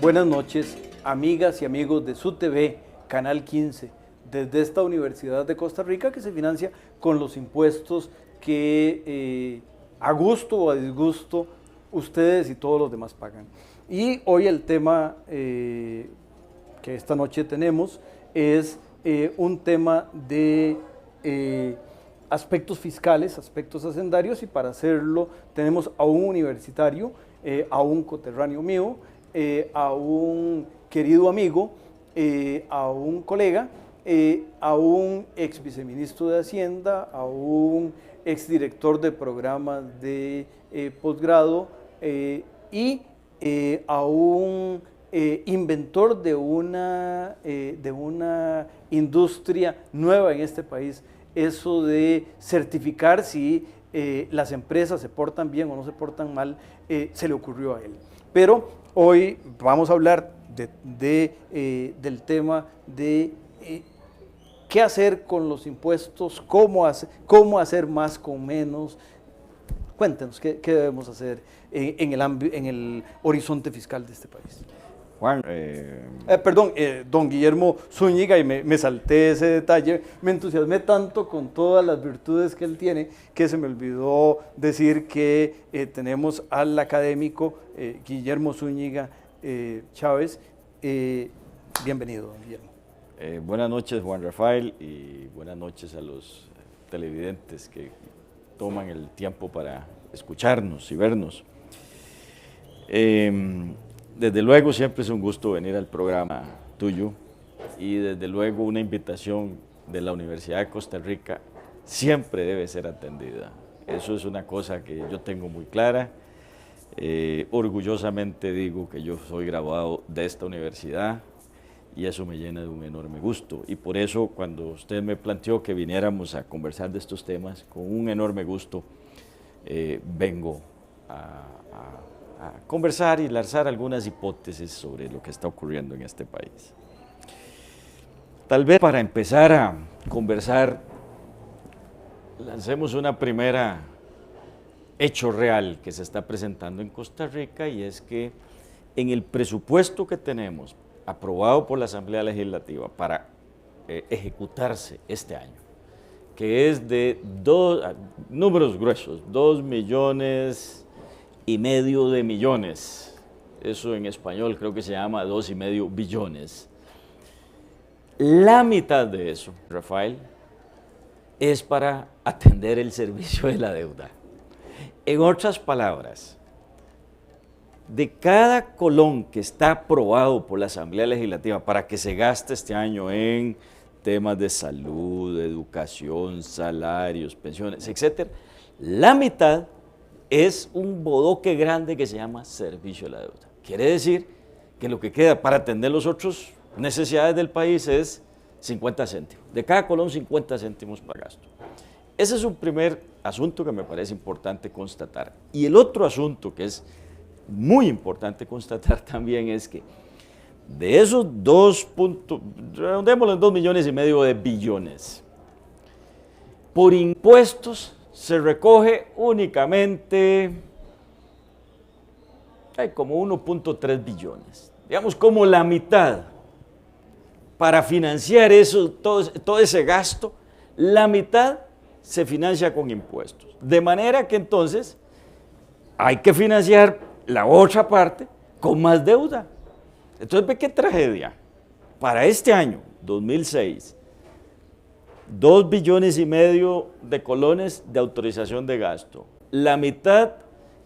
Buenas noches, amigas y amigos de su TV, Canal 15, desde esta Universidad de Costa Rica que se financia con los impuestos que a gusto o a disgusto ustedes y todos los demás pagan. Y hoy el tema que esta noche tenemos es un tema de aspectos fiscales, aspectos hacendarios, y para hacerlo tenemos a un universitario, a un coterráneo mío, a un querido amigo, a un colega, a un ex viceministro de Hacienda, a un exdirector de programas de posgrado y a un inventor de una industria nueva en este país, eso de certificar si las empresas se portan bien o no se portan mal, se le ocurrió a él. Pero hoy vamos a hablar del tema de qué hacer con los impuestos, cómo hacer más con menos. Cuéntenos, ¿qué debemos hacer en el horizonte fiscal de este país? Juan, don Guillermo Zúñiga, y me salté ese detalle, me entusiasmé tanto con todas las virtudes que él tiene, que se me olvidó decir que tenemos al académico Guillermo Zúñiga Chávez. Bienvenido, don Guillermo. Buenas noches, Juan Rafael, y buenas noches a los televidentes que toman el tiempo para escucharnos y vernos. Desde luego siempre es un gusto venir al programa tuyo, y desde luego una invitación de la Universidad de Costa Rica siempre debe ser atendida. Eso es una cosa que yo tengo muy clara. Orgullosamente digo que yo soy graduado de esta universidad y eso me llena de un enorme gusto, y por eso cuando usted me planteó que viniéramos a conversar de estos temas, con un enorme gusto vengo a conversar y lanzar algunas hipótesis sobre lo que está ocurriendo en este país. Tal vez para empezar a conversar, lancemos una primera hecho real que se está presentando en Costa Rica, y es que en el presupuesto que tenemos aprobado por la Asamblea Legislativa para ejecutarse este año, que es de números gruesos, 2,5 millones, eso en español creo que se llama 2,5 billones. La mitad de eso, Rafael, es para atender el servicio de la deuda. En otras palabras, de cada colón que está aprobado por la Asamblea Legislativa para que se gaste este año en temas de salud, educación, salarios, pensiones, etc., la mitad es un bodoque grande que se llama servicio de la deuda. Quiere decir que lo que queda para atender las otras necesidades del país es 50 céntimos. De cada colón, 50 céntimos para gasto. Ese es un primer asunto que me parece importante constatar. Y el otro asunto que es muy importante constatar también es que de esos redondémoslo en 2,5 millones de billones, por impuestos se recoge únicamente como 1,3 billones, digamos como la mitad. Para financiar eso, todo ese gasto, la mitad se financia con impuestos. De manera que entonces hay que financiar la otra parte con más deuda. Entonces, ve qué tragedia. Para este año, 2006, 2,5 billones de colones de autorización de gasto. La mitad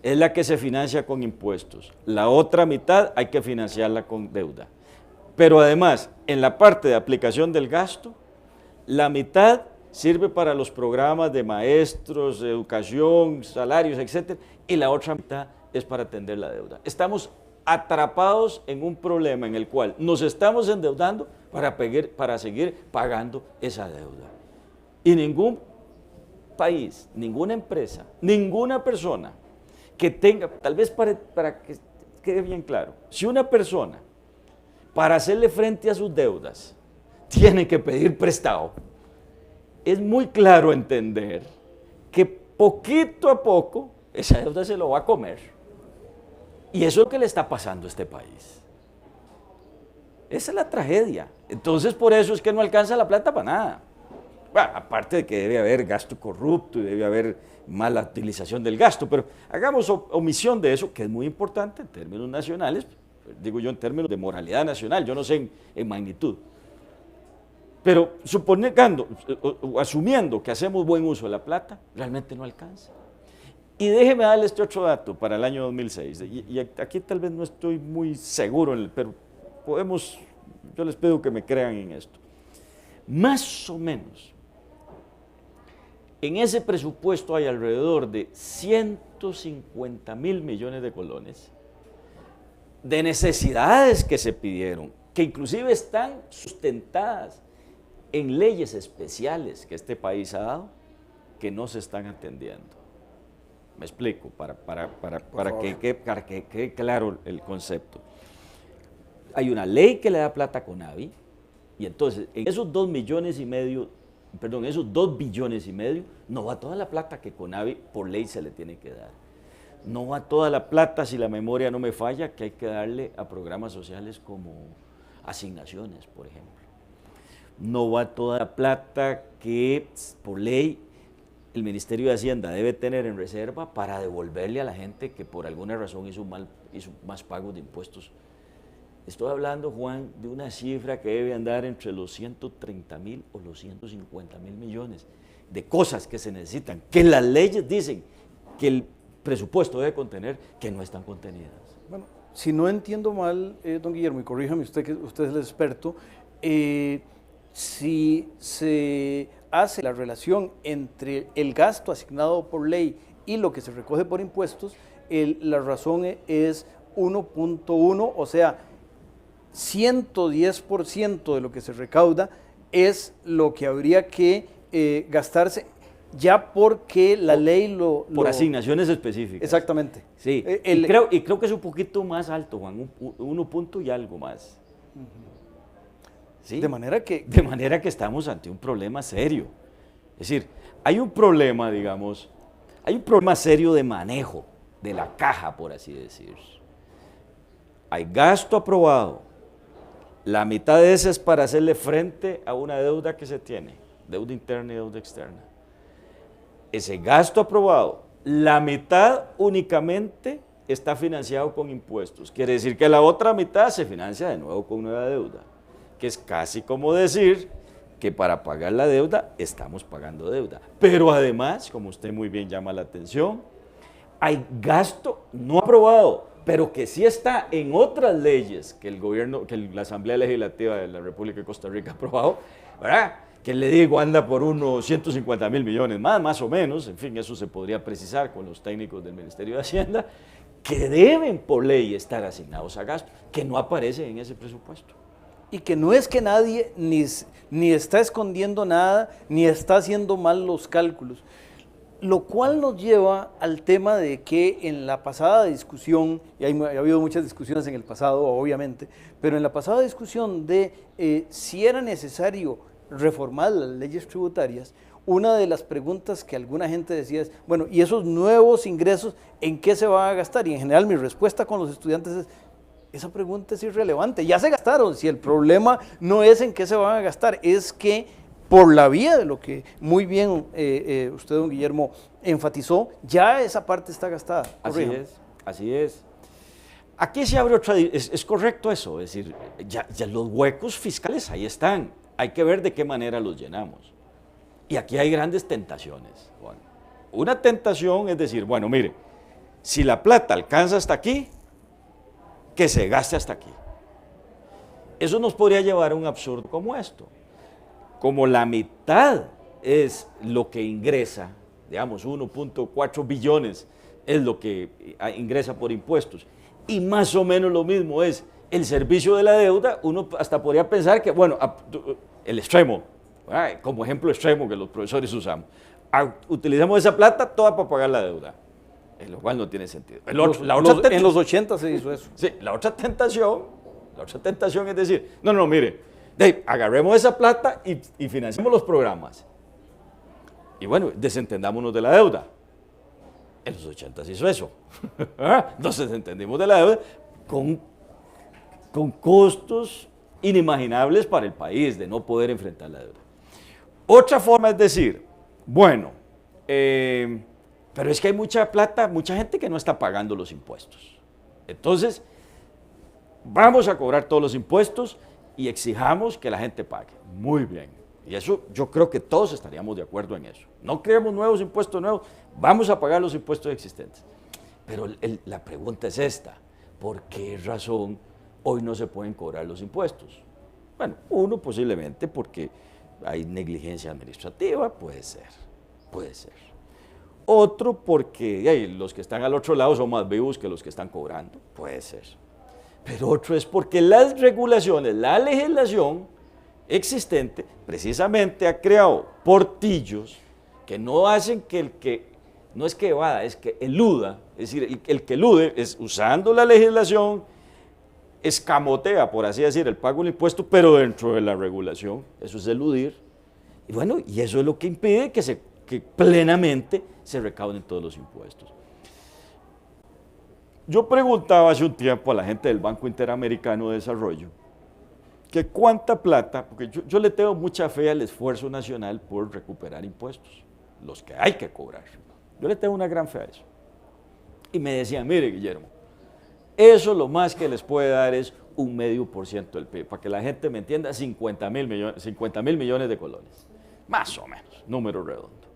es la que se financia con impuestos. La otra mitad hay que financiarla con deuda. Pero además, en la parte de aplicación del gasto, la mitad sirve para los programas de maestros, educación, salarios, etc. Y la otra mitad es para atender la deuda. Estamos atrapados en un problema en el cual nos estamos endeudando para seguir pagando esa deuda. Y ningún país, ninguna empresa, ninguna persona que tenga, tal vez para que quede bien claro, si una persona para hacerle frente a sus deudas tiene que pedir prestado, es muy claro entender que poquito a poco esa deuda se lo va a comer. Y eso es lo que le está pasando a este país. Esa es la tragedia. Entonces, por eso es que no alcanza la plata para nada. Bueno, aparte de que debe haber gasto corrupto y debe haber mala utilización del gasto, pero hagamos omisión de eso, que es muy importante en términos nacionales, digo yo en términos de moralidad nacional, yo no sé en magnitud. Pero suponiendo o asumiendo que hacemos buen uso de la plata, realmente no alcanza. Y déjeme darle este otro dato para el año 2006, y aquí tal vez no estoy muy seguro, pero yo les pido que me crean en esto. Más o menos, en ese presupuesto hay alrededor de 150.000 millones de colones de necesidades que se pidieron, que inclusive están sustentadas en leyes especiales que este país ha dado, que no se están atendiendo. Me explico, para que quede claro el concepto. Hay una ley que le da plata a Conavi, y entonces en esos 2 billones y medio, no va toda la plata que Conavi por ley se le tiene que dar. No va toda la plata, si la memoria no me falla, que hay que darle a programas sociales como asignaciones, por ejemplo. No va toda la plata que por ley el Ministerio de Hacienda debe tener en reserva para devolverle a la gente que por alguna razón hizo más pagos de impuestos. Estoy hablando, Juan, de una cifra que debe andar entre los 130.000 o los 150.000 millones de cosas que se necesitan, que las leyes dicen que el presupuesto debe contener, que no están contenidas. Bueno, si no entiendo mal, don Guillermo, y corríjame usted, que usted es el experto, si se hace la relación entre el gasto asignado por ley y lo que se recoge por impuestos, la razón es 1.1, o sea, 110% de lo que se recauda es lo que habría que gastarse ya porque la ley por asignaciones específicas. Exactamente. Sí, y creo que es un poquito más alto, Juan, 1 punto y algo más. ¿Sí? De manera que estamos ante un problema serio. Es decir, hay un problema, digamos, hay un problema serio de manejo de la caja, por así decir. Hay gasto aprobado, la mitad de ese es para hacerle frente a una deuda que se tiene, deuda interna y deuda externa. Ese gasto aprobado, la mitad únicamente está financiado con impuestos. Quiere decir que la otra mitad se financia de nuevo con nueva deuda, que es casi como decir que para pagar la deuda estamos pagando deuda. Pero además, como usted muy bien llama la atención, hay gasto no aprobado, pero que sí está en otras leyes que el gobierno, que la Asamblea Legislativa de la República de Costa Rica ha aprobado, ¿verdad? Que le digo anda por unos 150.000 millones más o menos, en fin, eso se podría precisar con los técnicos del Ministerio de Hacienda, que deben por ley estar asignados a gasto, que no aparecen en ese presupuesto. Y que no es que nadie ni está escondiendo nada, ni está haciendo mal los cálculos. Lo cual nos lleva al tema de que en la pasada discusión, y ha habido muchas discusiones en el pasado, obviamente, pero en la pasada discusión de si era necesario reformar las leyes tributarias, una de las preguntas que alguna gente decía es, bueno, ¿y esos nuevos ingresos en qué se van a gastar? Y en general mi respuesta con los estudiantes es, esa pregunta es irrelevante, ya se gastaron, si el problema no es en qué se van a gastar, es que por la vía de lo que muy bien usted, don Guillermo, enfatizó, ya esa parte está gastada. Así es. Aquí se abre otra, es correcto eso, es decir, ya los huecos fiscales ahí están, hay que ver de qué manera los llenamos. Y aquí hay grandes tentaciones, Juan. Una tentación es decir, bueno, mire, si la plata alcanza hasta aquí, que se gaste hasta aquí. Eso nos podría llevar a un absurdo como esto. Como la mitad es lo que ingresa, digamos 1.4 billones es lo que ingresa por impuestos, y más o menos lo mismo es el servicio de la deuda, uno hasta podría pensar que, bueno, el extremo, como ejemplo extremo que los profesores usamos, utilizamos esa plata toda para pagar la deuda, lo cual no tiene sentido. En los 80 se hizo eso. Sí, la otra tentación es decir, no, mire, agarremos esa plata y financiemos los programas. Y bueno, desentendámonos de la deuda. En los 80 se hizo eso. Nos desentendimos de la deuda con costos inimaginables para el país, de no poder enfrentar la deuda. Otra forma es decir, bueno, pero es que hay mucha plata, mucha gente que no está pagando los impuestos. Entonces, vamos a cobrar todos los impuestos y exijamos que la gente pague. Muy bien. Y eso yo creo que todos estaríamos de acuerdo en eso. No creemos nuevos impuestos nuevos, vamos a pagar los impuestos existentes. Pero la pregunta es esta, ¿por qué razón hoy no se pueden cobrar los impuestos? Bueno, uno posiblemente porque hay negligencia administrativa, puede ser. Otro porque los que están al otro lado son más vivos que los que están cobrando, puede ser. Pero otro es porque las regulaciones, la legislación existente precisamente ha creado portillos que no hacen que el que, no es que evada, es que eluda, es decir, el que elude es usando la legislación, escamotea, por así decir, el pago del impuesto, pero dentro de la regulación, eso es eludir. Y bueno, y eso es lo que impide que plenamente se recauden todos los impuestos. Yo preguntaba hace un tiempo a la gente del Banco Interamericano de Desarrollo que cuánta plata, porque yo le tengo mucha fe al esfuerzo nacional por recuperar impuestos, los que hay que cobrar. Yo le tengo una gran fe a eso. Y me decían, mire Guillermo, eso lo más que les puede dar es 0,5% del PIB, para que la gente me entienda, 50.000 millones de colones, más o menos, número redondo.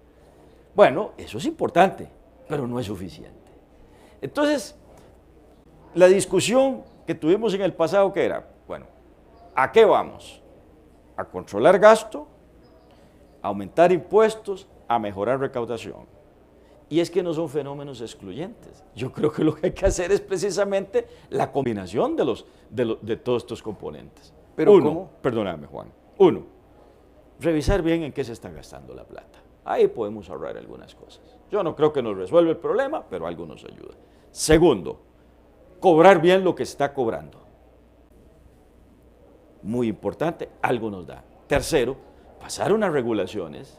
Bueno, eso es importante, pero no es suficiente. Entonces, la discusión que tuvimos en el pasado, ¿qué era? Bueno, ¿a qué vamos? A controlar gasto, a aumentar impuestos, a mejorar recaudación. Y es que no son fenómenos excluyentes. Yo creo que lo que hay que hacer es precisamente la combinación de todos estos componentes. Pero ¿cómo? Perdóname, Juan. Uno, revisar bien en qué se está gastando la plata. Ahí podemos ahorrar algunas cosas. Yo no creo que nos resuelva el problema, pero algo nos ayuda. Segundo, cobrar bien lo que se está cobrando. Muy importante, algo nos da. Tercero, pasar unas regulaciones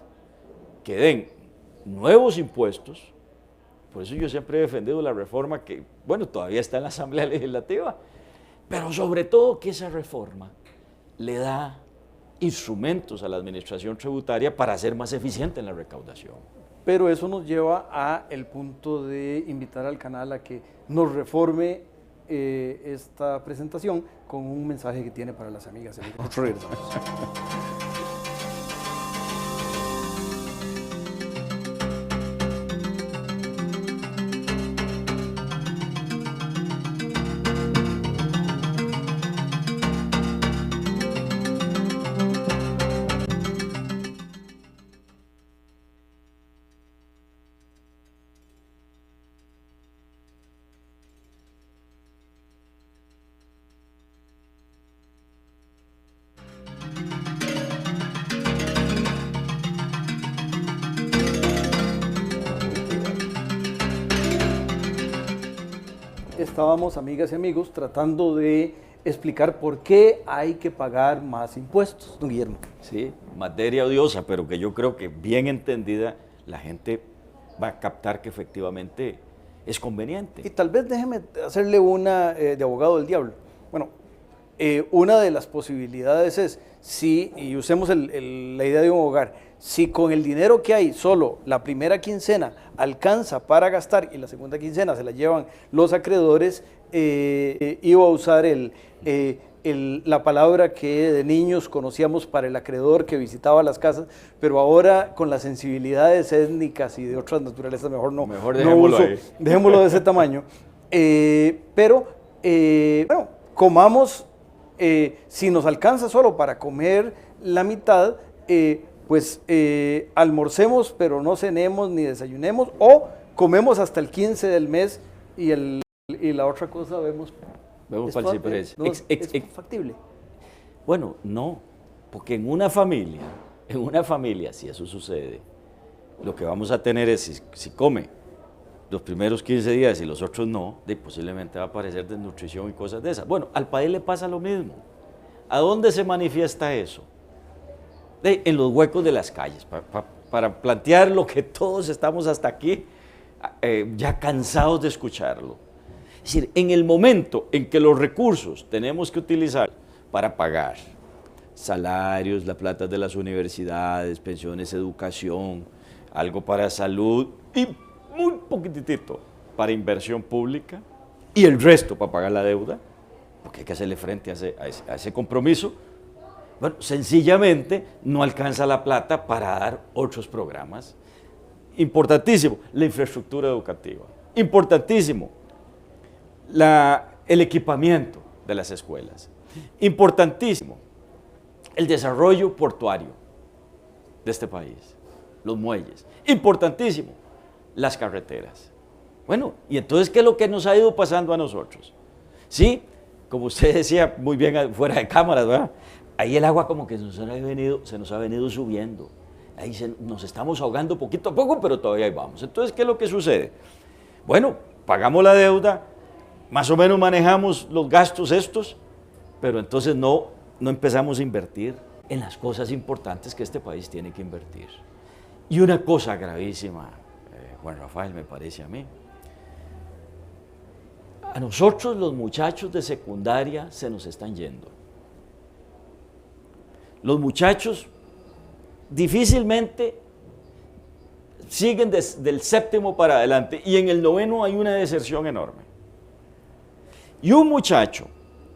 que den nuevos impuestos. Por eso yo siempre he defendido la reforma que, bueno, todavía está en la Asamblea Legislativa, pero sobre todo que esa reforma le da instrumentos a la administración tributaria para ser más eficiente en la recaudación. Pero eso nos lleva a el punto de invitar al canal a que nos reforme esta presentación con un mensaje que tiene para las amigas y amigos. Nosotros regresamos. Estábamos, amigas y amigos, tratando de explicar por qué hay que pagar más impuestos, don Guillermo. Sí, materia odiosa, pero que yo creo que bien entendida la gente va a captar que efectivamente es conveniente. Y tal vez déjeme hacerle una de abogado del diablo. Bueno, una de las posibilidades es, si, y usemos la idea de un hogar, si con el dinero que hay solo la primera quincena alcanza para gastar y la segunda quincena se la llevan los acreedores, iba a usar la palabra que de niños conocíamos para el acreedor que visitaba las casas, pero ahora con las sensibilidades étnicas y de otras naturalezas mejor no dejémoslo uso, ahí. Dejémoslo de ese tamaño. Bueno, comamos, si nos alcanza solo para comer la mitad, pues almorcemos, pero no cenemos ni desayunemos, o comemos hasta el 15 del mes y la otra cosa vemos para el ciprés. No, es factible. Bueno, no, porque en una familia, si eso sucede, lo que vamos a tener es, si come los primeros 15 días y los otros no, posiblemente va a aparecer desnutrición y cosas de esas. Bueno, al país le pasa lo mismo. ¿A dónde se manifiesta eso? En los huecos de las calles, para plantear lo que todos estamos hasta aquí ya cansados de escucharlo. Es decir, en el momento en que los recursos tenemos que utilizar para pagar salarios, la plata de las universidades, pensiones, educación, algo para salud y muy poquitito para inversión pública y el resto para pagar la deuda, porque hay que hacerle frente a ese compromiso. Bueno, sencillamente no alcanza la plata para dar otros programas. Importantísimo, la infraestructura educativa. Importantísimo, el equipamiento de las escuelas. Importantísimo, el desarrollo portuario de este país, los muelles. Importantísimo, las carreteras. Bueno, y entonces, ¿qué es lo que nos ha ido pasando a nosotros? Sí, como usted decía muy bien fuera de cámaras, ¿verdad? Ahí el agua como que se nos ha venido subiendo. Ahí nos estamos ahogando poquito a poco, pero todavía ahí vamos. Entonces, ¿qué es lo que sucede? Bueno, pagamos la deuda, más o menos manejamos los gastos estos, pero entonces no empezamos a invertir en las cosas importantes que este país tiene que invertir. Y una cosa gravísima, Juan Rafael, me parece a mí. A nosotros los muchachos de secundaria se nos están yendo. Los muchachos difícilmente siguen del séptimo para adelante y en el noveno hay una deserción enorme. Y un muchacho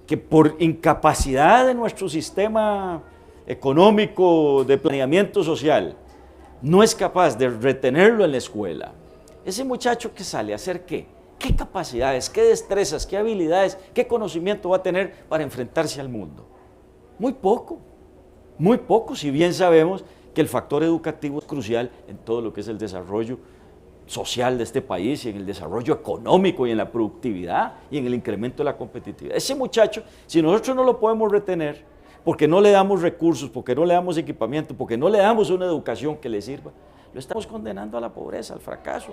que por incapacidad de nuestro sistema económico de planeamiento social no es capaz de retenerlo en la escuela, ese muchacho que sale a hacer ¿qué? ¿Qué capacidades, qué destrezas, qué habilidades, qué conocimiento va a tener para enfrentarse al mundo? Muy poco, si bien sabemos que el factor educativo es crucial en todo lo que es el desarrollo social de este país y en el desarrollo económico y en la productividad y en el incremento de la competitividad. Ese muchacho, si nosotros no lo podemos retener, porque no le damos recursos, porque no le damos equipamiento, porque no le damos una educación que le sirva, lo estamos condenando a la pobreza, al fracaso,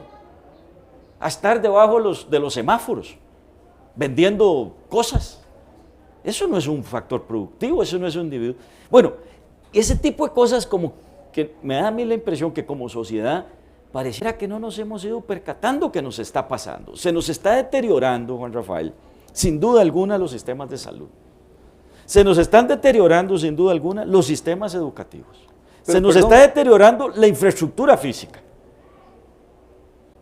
a estar debajo de los semáforos, vendiendo cosas. Eso no es un factor productivo, eso no es un individuo. Bueno, ese tipo de cosas como que me da a mí la impresión que como sociedad pareciera que no nos hemos ido percatando que nos está pasando. Se nos está deteriorando, Juan Rafael, sin duda alguna los sistemas de salud. Se nos están deteriorando sin duda alguna los sistemas educativos. Se nos está deteriorando la infraestructura física.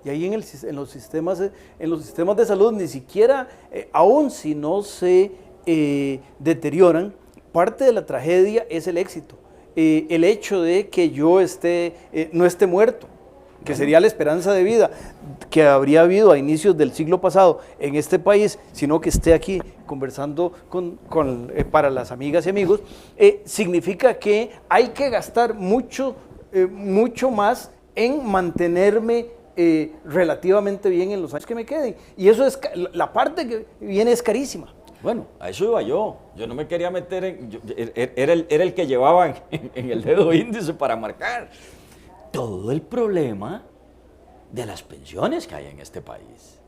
Y ahí en los sistemas de salud ni siquiera, aun si no se deterioran, parte de la tragedia es el éxito. El hecho de que yo no esté muerto, que sería la esperanza de vida que habría habido a inicios del siglo pasado en este país, sino que esté aquí conversando para las amigas y amigos, significa que hay que gastar mucho más en mantenerme relativamente bien en los años que me queden. Y eso es, la parte que viene es carísima. Bueno, a eso iba yo. Yo no me quería meter era el que llevaba en el dedo índice para marcar todo el problema de las pensiones que hay en este país.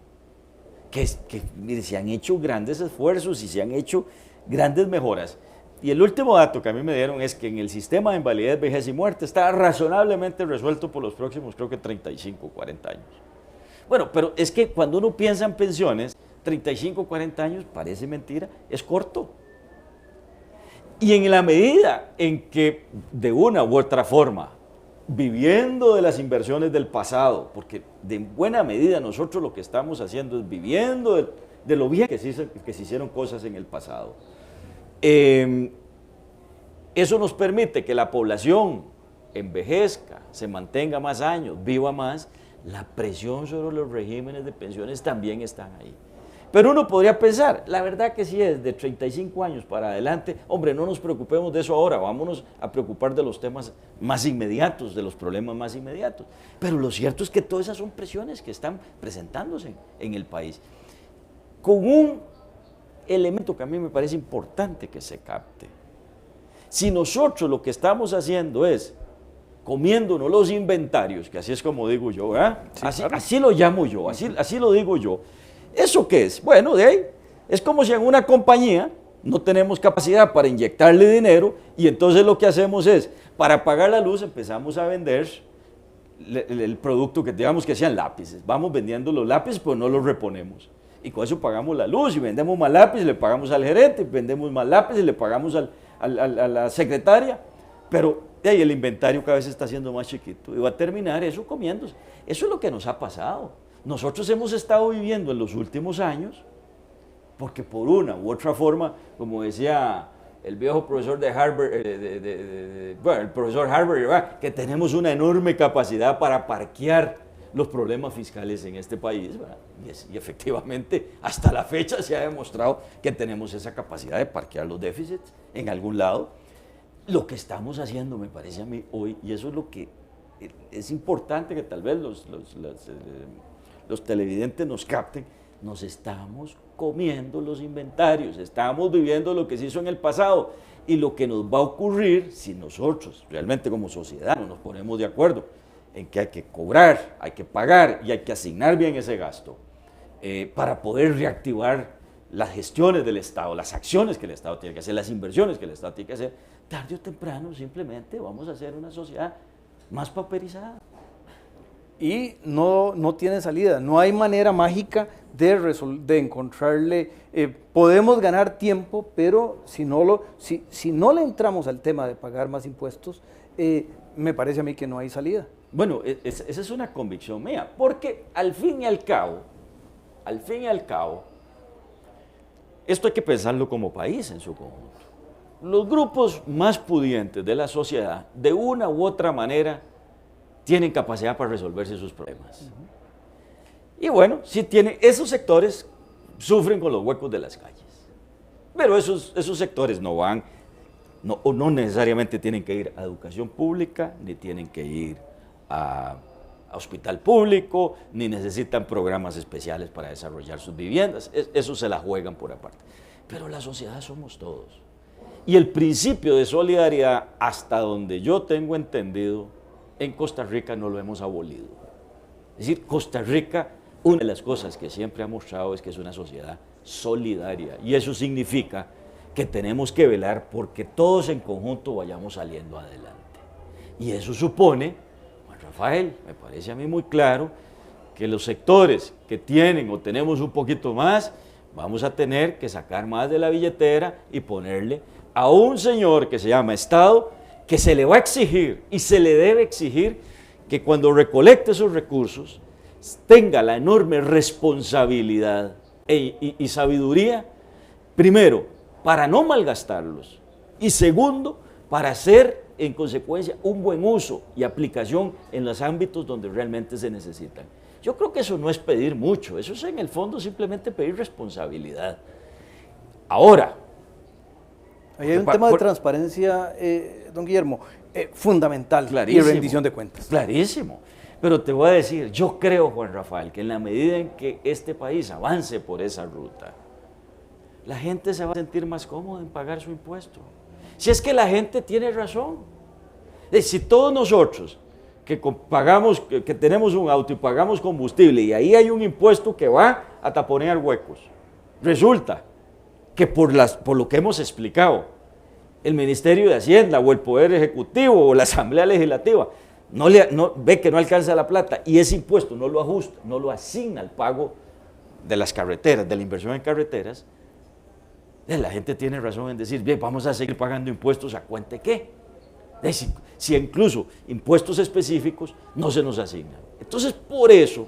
Mire, se han hecho grandes esfuerzos y se han hecho grandes mejoras. Y el último dato que a mí me dieron es que en el sistema de invalidez, vejez y muerte está razonablemente resuelto por los próximos, creo que 35 o 40 años. Bueno, pero es que cuando uno piensa en pensiones, 35 o 40 años parece mentira, es corto. Y en la medida en que de una u otra forma, viviendo de las inversiones del pasado, porque de buena medida nosotros lo que estamos haciendo es viviendo de lo bien que se hicieron cosas en el pasado. Eso nos permite que la población envejezca, se mantenga más años, viva más. La presión sobre los regímenes de pensiones también están ahí. Pero uno podría pensar, la verdad que si es de 35 años para adelante, hombre, no nos preocupemos de eso ahora, vámonos a preocupar de los temas más inmediatos, de los problemas más inmediatos. Pero lo cierto es que todas esas son presiones que están presentándose en el país. Con un elemento que a mí me parece importante que se capte. Si nosotros lo que estamos haciendo es comiéndonos los inventarios, que así es como digo yo, ¿verdad? Sí, así lo llamo yo, así lo digo yo. ¿Eso qué es? Bueno, de ahí es como si en una compañía no tenemos capacidad para inyectarle dinero y entonces lo que hacemos es, para pagar la luz empezamos a vender el producto que digamos que sean lápices. Vamos vendiendo los lápices, pero no los reponemos. y con eso pagamos la luz, y vendemos más lápiz, le pagamos al gerente, vendemos más lápiz, y le pagamos a la secretaria, pero ahí el inventario cada vez está siendo más chiquito, y va a terminar eso comiéndose. Eso es lo que nos ha pasado. Nosotros hemos estado viviendo en los últimos años, porque por una u otra forma, como decía el viejo profesor de Harvard, bueno, el profesor Harvard, ¿verdad?, que tenemos una enorme capacidad para parquear los problemas fiscales en este país, ¿verdad? Y efectivamente, hasta la fecha se ha demostrado que tenemos esa capacidad de parquear los déficits en algún lado. Lo que estamos haciendo, me parece a mí hoy, y eso es lo que es importante que tal vez los televidentes nos capten, nos estamos comiendo los inventarios, estamos viviendo lo que se hizo en el pasado, y lo que nos va a ocurrir si nosotros realmente como sociedad no nos ponemos de acuerdo en que hay que cobrar, hay que pagar y hay que asignar bien ese gasto para poder reactivar las gestiones del Estado, las acciones que el Estado tiene que hacer, las inversiones que el Estado tiene que hacer, tarde o temprano simplemente vamos a hacer una sociedad más pauperizada. Y no tiene salida, no hay manera mágica de encontrarle, podemos ganar tiempo, pero si no le entramos al tema de pagar más impuestos, me parece a mí que no hay salida. Bueno, esa es una convicción mía, porque al fin y al cabo, esto hay que pensarlo como país en su conjunto. Los grupos más pudientes de la sociedad, de una u otra manera, tienen capacidad para resolverse sus problemas. Y bueno, si tienen, esos sectores sufren con los huecos de las calles. Pero esos sectores no necesariamente tienen que ir a educación pública, ni tienen que ir a hospital público, ni necesitan programas especiales para desarrollar sus viviendas. Eso se la juegan por aparte. Pero la sociedad somos todos. Y el principio de solidaridad, hasta donde yo tengo entendido, en Costa Rica no lo hemos abolido. Es decir, Costa Rica, una de las cosas que siempre ha mostrado es que es una sociedad solidaria, y eso significa que tenemos que velar porque todos en conjunto vayamos saliendo adelante. Y eso supone, Juan Rafael, me parece a mí muy claro, que los sectores que tienen o tenemos un poquito más, vamos a tener que sacar más de la billetera y ponerle a un señor que se llama Estado, que se le va a exigir y se le debe exigir que cuando recolecte esos recursos tenga la enorme responsabilidad y sabiduría, primero, para no malgastarlos, y segundo, para hacer en consecuencia un buen uso y aplicación en los ámbitos donde realmente se necesitan. Yo creo que eso no es pedir mucho, eso es en el fondo simplemente pedir responsabilidad. Ahora, ahí hay un tema de transparencia, don Guillermo, fundamental, y rendición de cuentas. Clarísimo, pero te voy a decir, yo creo, Juan Rafael, que en la medida en que este país avance por esa ruta, la gente se va a sentir más cómoda en pagar su impuesto. Si es que la gente tiene razón. Si todos nosotros que tenemos un auto y pagamos combustible y ahí hay un impuesto que va a taponear huecos, resulta que por lo que hemos explicado, el Ministerio de Hacienda o el Poder Ejecutivo o la Asamblea Legislativa no ve que no alcanza la plata y ese impuesto no lo ajusta, no lo asigna al pago de las carreteras, de la inversión en carreteras, la gente tiene razón en decir, bien, vamos a seguir pagando impuestos a cuenta de qué. Si incluso impuestos específicos no se nos asignan. Entonces, por eso,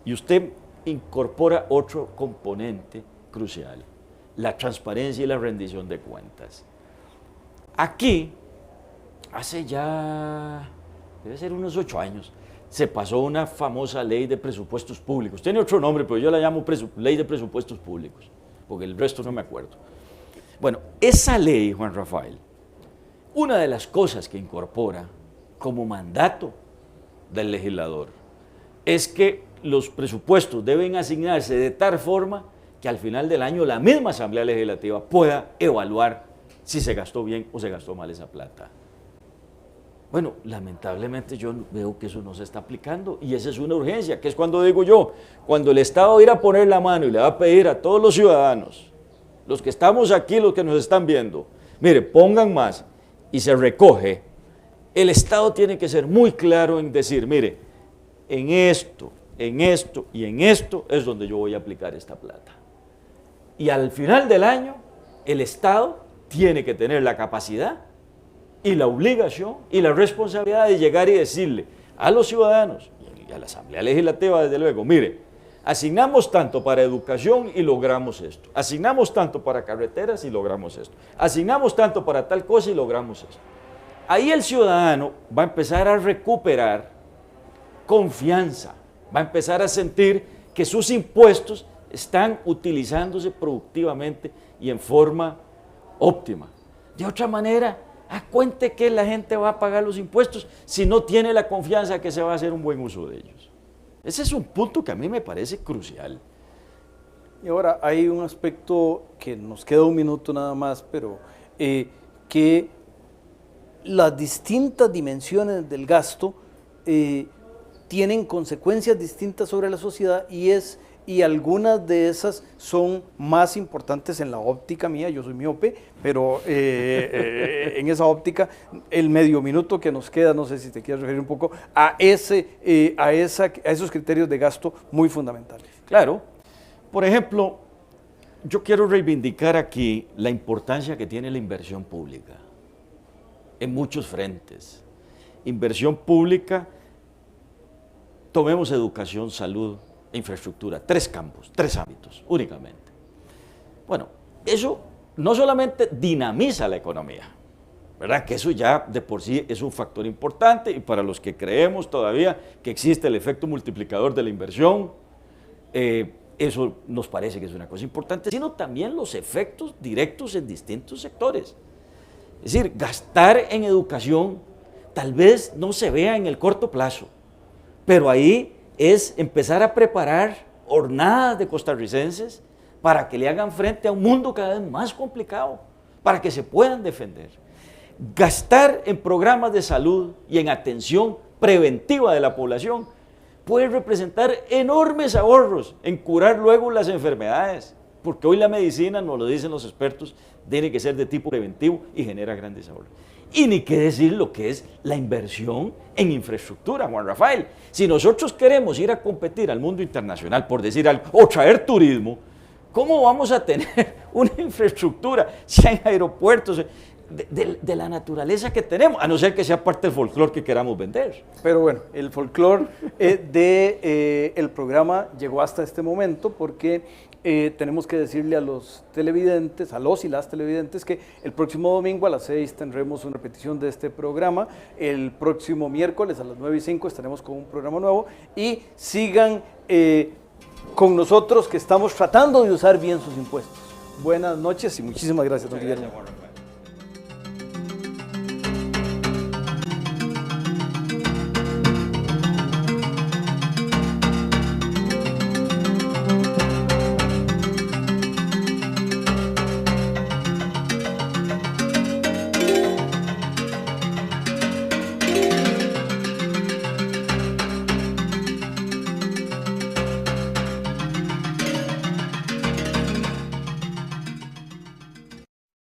y usted incorpora otro componente crucial, la transparencia y la rendición de cuentas. Aquí, hace ya, debe ser unos 8 años, se pasó una famosa ley de presupuestos públicos. Tiene otro nombre, pero yo la llamo ley de presupuestos públicos, porque el resto no me acuerdo. Bueno, esa ley, Juan Rafael, una de las cosas que incorpora como mandato del legislador es que los presupuestos deben asignarse de tal forma que al final del año la misma Asamblea Legislativa pueda evaluar si se gastó bien o se gastó mal esa plata. Bueno, lamentablemente yo veo que eso no se está aplicando y esa es una urgencia, que es cuando digo yo, cuando el Estado va a ir a poner la mano y le va a pedir a todos los ciudadanos, los que estamos aquí, los que nos están viendo, mire, pongan más y se recoge, el Estado tiene que ser muy claro en decir, mire, en esto, en esto y en esto es donde yo voy a aplicar esta plata. Y al final del año, el Estado tiene que tener la capacidad y la obligación y la responsabilidad de llegar y decirle a los ciudadanos y a la Asamblea Legislativa, desde luego, mire, asignamos tanto para educación y logramos esto, asignamos tanto para carreteras y logramos esto, asignamos tanto para tal cosa y logramos esto. Ahí el ciudadano va a empezar a recuperar confianza, va a empezar a sentir que sus impuestos están utilizándose productivamente y en forma óptima. De otra manera, a cuente que la gente va a pagar los impuestos si no tiene la confianza que se va a hacer un buen uso de ellos. Ese es un punto que a mí me parece crucial. Y ahora hay un aspecto que nos queda un minuto nada más, pero que las distintas dimensiones del gasto tienen consecuencias distintas sobre la sociedad y algunas de esas son más importantes en la óptica mía, yo soy miope, pero en esa óptica, el medio minuto que nos queda, no sé si te quieres referir un poco a esos criterios de gasto muy fundamentales. Claro, por ejemplo, yo quiero reivindicar aquí la importancia que tiene la inversión pública en muchos frentes. Inversión pública, tomemos educación, salud, infraestructura, 3 campos, 3 ámbitos únicamente. Bueno, eso no solamente dinamiza la economía, ¿verdad? Que eso ya de por sí es un factor importante y para los que creemos todavía que existe el efecto multiplicador de la inversión, eso nos parece que es una cosa importante, sino también los efectos directos en distintos sectores. Es decir, gastar en educación tal vez no se vea en el corto plazo, pero ahí es empezar a preparar hornadas de costarricenses para que le hagan frente a un mundo cada vez más complicado, para que se puedan defender. Gastar en programas de salud y en atención preventiva de la población puede representar enormes ahorros en curar luego las enfermedades, porque hoy la medicina, nos lo dicen los expertos, tiene que ser de tipo preventivo y genera grandes ahorros. Y ni qué decir lo que es la inversión en infraestructura, Juan Rafael. Si nosotros queremos ir a competir al mundo internacional, por decir algo, o traer turismo, ¿cómo vamos a tener una infraestructura si hay aeropuertos de la naturaleza que tenemos? A no ser que sea parte del folclore que queramos vender. Pero bueno, el folclore del programa llegó hasta este momento porque tenemos que decirle a los televidentes, a los y las televidentes, que el próximo domingo a las 6 tendremos una repetición de este programa. El próximo miércoles a las 9:05 estaremos con un programa nuevo y sigan con nosotros que estamos tratando de usar bien sus impuestos. Buenas noches y muchísimas gracias, don Guillermo.